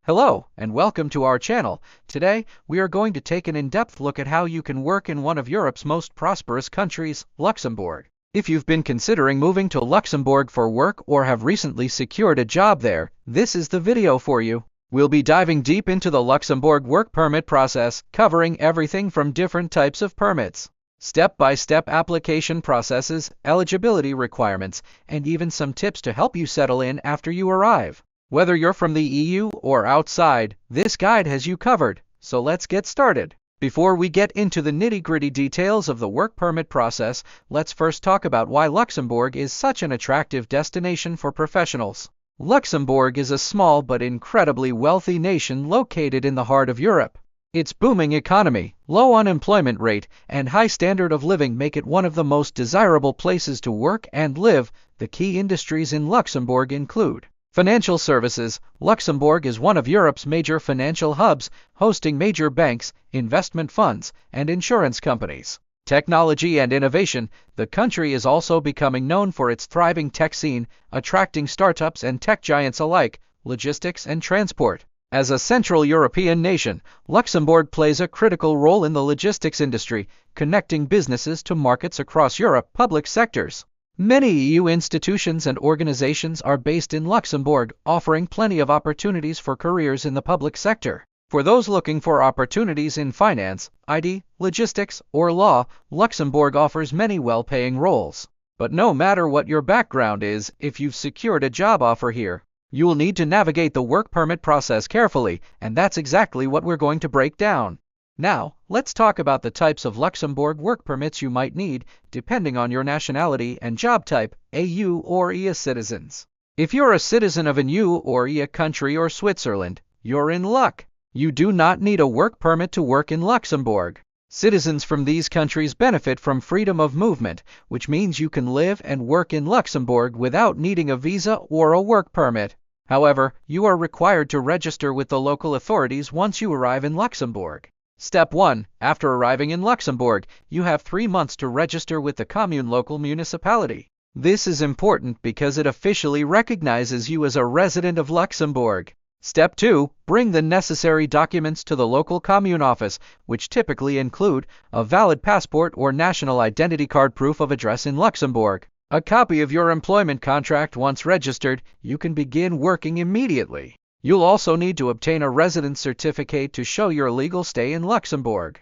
Hello, and welcome to our channel. Today, we are going to take an in-depth look at how you can work in one of Europe's most prosperous countries, Luxembourg. If you've been considering moving to Luxembourg for work or have recently secured a job there, this is the video for you. We'll be diving deep into the Luxembourg work permit process, covering everything from different types of permits, step-by-step application processes, eligibility requirements, and even some tips to help you settle in after you arrive. Whether you're from the EU or outside, this guide has you covered, so let's get started. Before we get into the nitty-gritty details of the work permit process, let's first talk about why Luxembourg is such an attractive destination for professionals. Luxembourg is a small but incredibly wealthy nation located in the heart of Europe. Its booming economy, low unemployment rate, and high standard of living make it one of the most desirable places to work and live. The key industries in Luxembourg include financial services. Luxembourg is one of Europe's major financial hubs, hosting major banks, investment funds, and insurance companies. Technology and innovation. The country is also becoming known for its thriving tech scene, attracting startups and tech giants alike. Logistics and transport. As a Central European nation, Luxembourg plays a critical role in the logistics industry, connecting businesses to markets across Europe. Public sectors. Many EU institutions and organizations are based in Luxembourg, offering plenty of opportunities for careers in the public sector. For those looking for opportunities in finance, IT, logistics, or law, Luxembourg offers many well-paying roles. But no matter what your background is, if you've secured a job offer here, you'll need to navigate the work permit process carefully, and that's exactly what we're going to break down. Now, let's talk about the types of Luxembourg work permits you might need, depending on your nationality and job type, EU or EA citizens. If you're a citizen of an EU or EA country or Switzerland, you're in luck. You do not need a work permit to work in Luxembourg. Citizens from these countries benefit from freedom of movement, which means you can live and work in Luxembourg without needing a visa or a work permit. However, you are required to register with the local authorities once you arrive in Luxembourg. Step 1. After arriving in Luxembourg, you have 3 months to register with the commune local municipality. This is important because it officially recognizes you as a resident of Luxembourg. Step 2. Bring the necessary documents to the local commune office, which typically include a valid passport or national identity card proof of address in Luxembourg. A copy of your employment contract. Once registered, you can begin working immediately. You'll also need to obtain a residence certificate to show your legal stay in Luxembourg.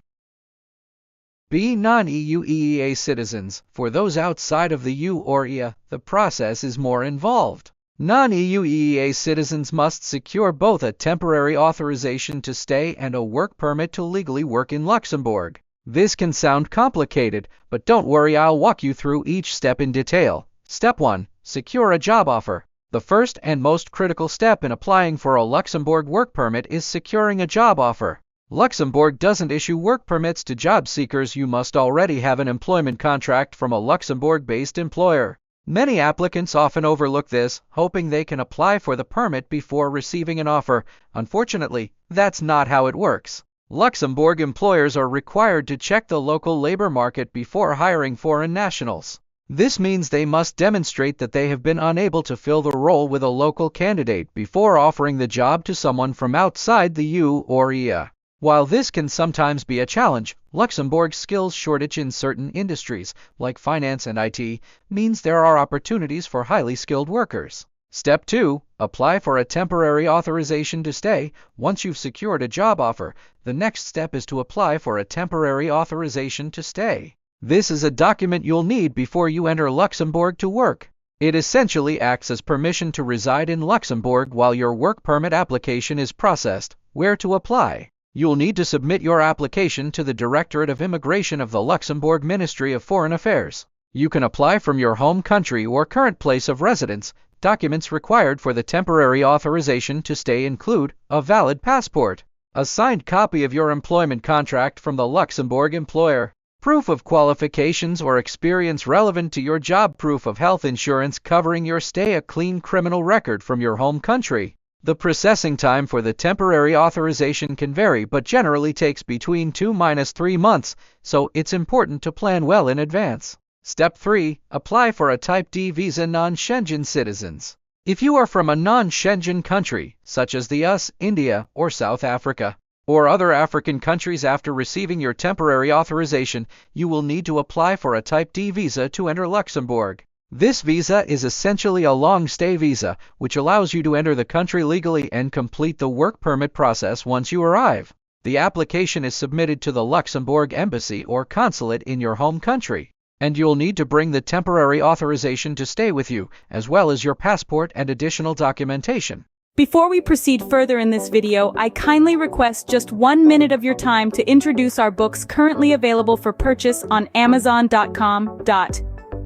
B. Non-EU EEA citizens. For those outside of the EU or EA, the process is more involved. Non-EU EEA citizens must secure both a temporary authorization to stay and a work permit to legally work in Luxembourg. This can sound complicated, but don't worry, I'll walk you through each step in detail. Step 1. Secure a job offer. The first and most critical step in applying for a Luxembourg work permit is securing a job offer. Luxembourg doesn't issue work permits to job seekers. You must already have an employment contract from a Luxembourg-based employer. Many applicants often overlook this, hoping they can apply for the permit before receiving an offer. Unfortunately, that's not how it works. Luxembourg employers are required to check the local labor market before hiring foreign nationals. This means they must demonstrate that they have been unable to fill the role with a local candidate before offering the job to someone from outside the EU or EA. While this can sometimes be a challenge, Luxembourg's skills shortage in certain industries, like finance and IT, means there are opportunities for highly skilled workers. Step 2. Apply for a temporary authorization to stay. Once you've secured a job offer, the next step is to apply for a temporary authorization to stay. This is a document you'll need before you enter Luxembourg to work. It essentially acts as permission to reside in Luxembourg while your work permit application is processed. Where to apply? You'll need to submit your application to the Directorate of Immigration of the Luxembourg Ministry of Foreign Affairs. You can apply from your home country or current place of residence. Documents required for the temporary authorization to stay include a valid passport, a signed copy of your employment contract from the Luxembourg employer, proof of qualifications or experience relevant to your job, proof of health insurance covering your stay, a clean criminal record from your home country. The processing time for the temporary authorization can vary but generally takes between 2–3 months, so it's important to plan well in advance. Step 3. Apply for a Type D visa. Non-Schengen citizens. If you are from a non-Schengen country, such as the US, India, or South Africa, or other African countries, after receiving your temporary authorization, you will need to apply for a Type D visa to enter Luxembourg. This visa is essentially a long-stay visa, which allows you to enter the country legally and complete the work permit process once you arrive. The application is submitted to the Luxembourg embassy or consulate in your home country, and you'll need to bring the temporary authorization to stay with you, as well as your passport and additional documentation. Before we proceed further in this video, I kindly request just 1 minute of your time to introduce our books currently available for purchase on Amazon.com.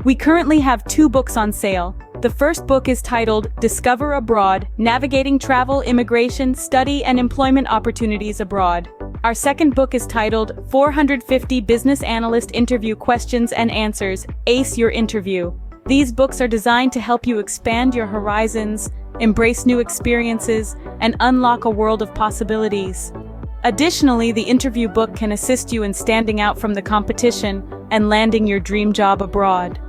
We currently have 2 books on sale. The first book is titled Discover Abroad: Navigating Travel, Immigration, Study, and Employment Opportunities Abroad. Our second book is titled 450 Business Analyst Interview Questions and Answers, Ace Your Interview. These books are designed to help you expand your horizons, embrace new experiences, and unlock a world of possibilities. Additionally, the interview book can assist you in standing out from the competition and landing your dream job abroad.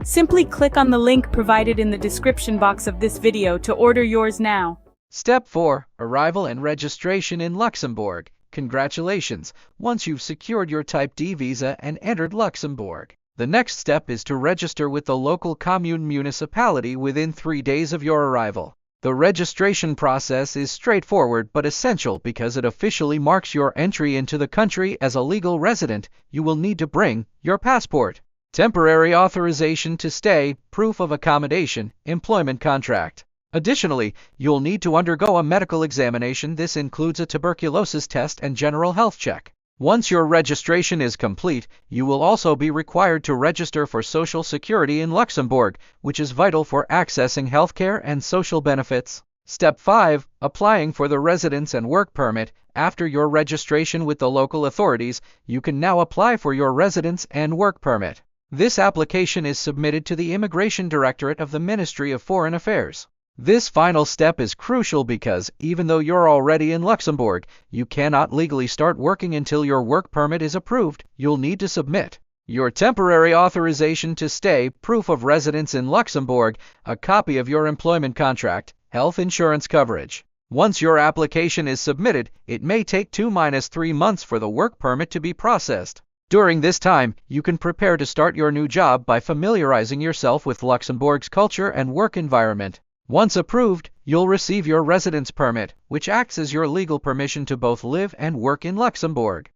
Simply click on the link provided in the description box of this video to order yours now. Step 4. Arrival and registration in Luxembourg. Congratulations! Once you've secured your Type D visa and entered Luxembourg, the next step is to register with the local commune municipality within 3 days of your arrival. The registration process is straightforward but essential because it officially marks your entry into the country as a legal resident. You will need to bring your passport, temporary authorization to stay, proof of accommodation, employment contract. Additionally, you'll need to undergo a medical examination. This includes a tuberculosis test and general health check. Once your registration is complete, you will also be required to register for Social Security in Luxembourg, which is vital for accessing healthcare and social benefits. Step 5. Applying for the residence and work permit. After your registration with the local authorities, you can now apply for your residence and work permit. This application is submitted to the Immigration Directorate of the Ministry of Foreign Affairs. This final step is crucial because, even though you're already in Luxembourg, you cannot legally start working until your work permit is approved. You'll need to submit your temporary authorization to stay, proof of residence in Luxembourg, a copy of your employment contract, health insurance coverage. Once your application is submitted, it may take 2–3 months for the work permit to be processed. During this time, you can prepare to start your new job by familiarizing yourself with Luxembourg's culture and work environment. Once approved, you'll receive your residence permit, which acts as your legal permission to both live and work in Luxembourg.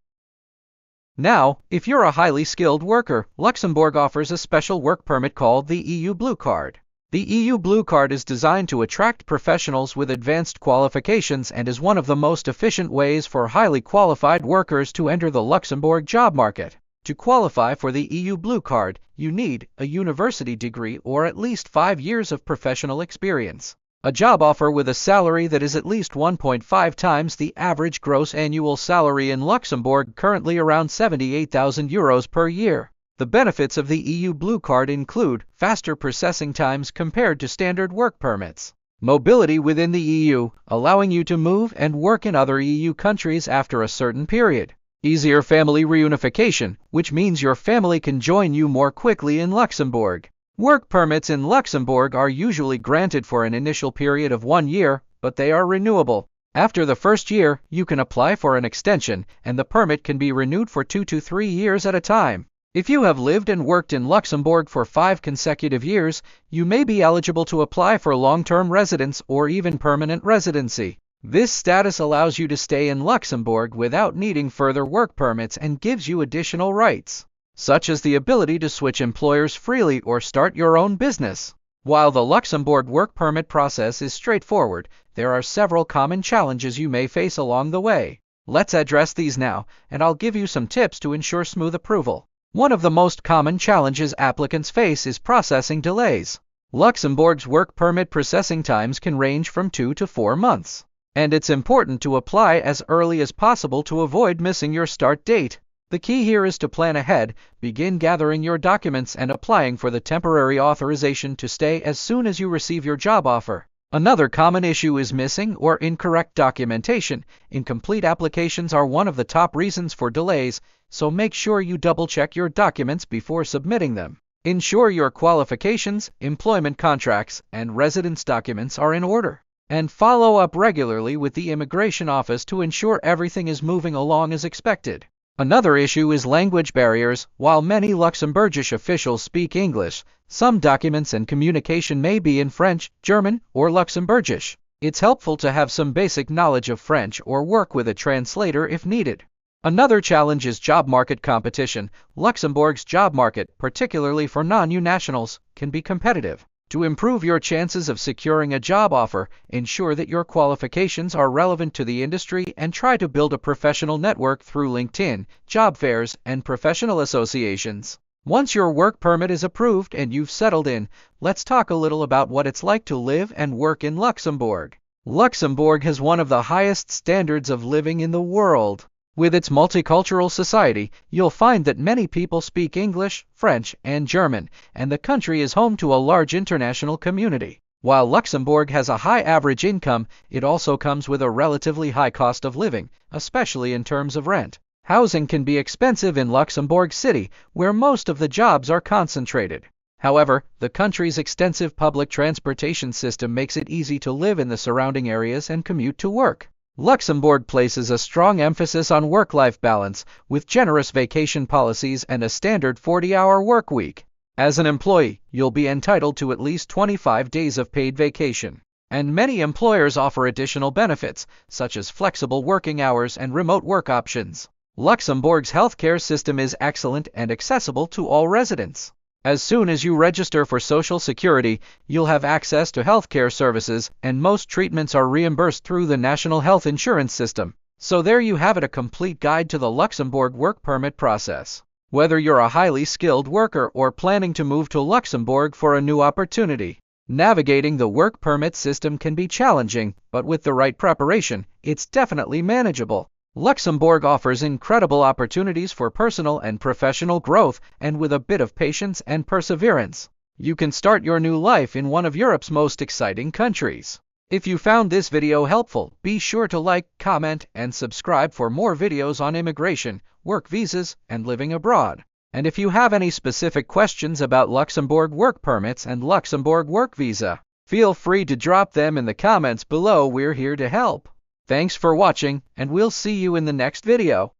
Now, if you're a highly skilled worker, Luxembourg offers a special work permit called the EU Blue Card. The EU Blue Card is designed to attract professionals with advanced qualifications and is one of the most efficient ways for highly qualified workers to enter the Luxembourg job market. To qualify for the EU Blue Card, you need a university degree or at least 5 years of professional experience, a job offer with a salary that is at least 1.5 times the average gross annual salary in Luxembourg, currently around €78,000 per year. The benefits of the EU Blue Card include faster processing times compared to standard work permits, mobility within the EU, allowing you to move and work in other EU countries after a certain period, easier family reunification, which means your family can join you more quickly in Luxembourg. Work permits in Luxembourg are usually granted for an initial period of 1 year, but they are renewable. After the first year, you can apply for an extension, and the permit can be renewed for 2 to 3 years at a time. If you have lived and worked in Luxembourg for 5 consecutive years, you may be eligible to apply for long-term residence or even permanent residency. This status allows you to stay in Luxembourg without needing further work permits and gives you additional rights, such as the ability to switch employers freely or start your own business. While the Luxembourg work permit process is straightforward, there are several common challenges you may face along the way. Let's address these now, and I'll give you some tips to ensure smooth approval. One of the most common challenges applicants face is processing delays. Luxembourg's work permit processing times can range from 2 to 4 months, and it's important to apply as early as possible to avoid missing your start date. The key here is to plan ahead, begin gathering your documents and applying for the temporary authorization to stay as soon as you receive your job offer. Another common issue is missing or incorrect documentation. Incomplete applications are one of the top reasons for delays, so make sure you double-check your documents before submitting them. Ensure your qualifications, employment contracts, and residence documents are in order. And follow up regularly with the immigration office to ensure everything is moving along as expected. Another issue is language barriers. While many Luxembourgish officials speak English, some documents and communication may be in French, German, or Luxembourgish. It's helpful to have some basic knowledge of French or work with a translator if needed. Another challenge is job market competition. Luxembourg's job market, particularly for non-EU nationals, can be competitive. To improve your chances of securing a job offer, ensure that your qualifications are relevant to the industry and try to build a professional network through LinkedIn, job fairs, and professional associations. Once your work permit is approved and you've settled in, let's talk a little about what it's like to live and work in Luxembourg. Luxembourg has one of the highest standards of living in the world. With its multicultural society, you'll find that many people speak English, French, and German, and the country is home to a large international community. While Luxembourg has a high average income, it also comes with a relatively high cost of living, especially in terms of rent. Housing can be expensive in Luxembourg City, where most of the jobs are concentrated. However, the country's extensive public transportation system makes it easy to live in the surrounding areas and commute to work. Luxembourg places a strong emphasis on work-life balance, with generous vacation policies and a standard 40-hour work week. As an employee, you'll be entitled to at least 25 days of paid vacation. And many employers offer additional benefits, such as flexible working hours and remote work options. Luxembourg's healthcare system is excellent and accessible to all residents. As soon as you register for Social Security, you'll have access to healthcare services, and most treatments are reimbursed through the National Health Insurance System. So there you have it, a complete guide to the Luxembourg work permit process. Whether you're a highly skilled worker or planning to move to Luxembourg for a new opportunity, navigating the work permit system can be challenging, but with the right preparation, it's definitely manageable. Luxembourg offers incredible opportunities for personal and professional growth, and with a bit of patience and perseverance, you can start your new life in one of Europe's most exciting countries. If you found this video helpful, be sure to like, comment, and subscribe for more videos on immigration, work visas, and living abroad. And if you have any specific questions about Luxembourg work permits and Luxembourg work visa, feel free to drop them in the comments below. We're here to help. Thanks for watching, and we'll see you in the next video.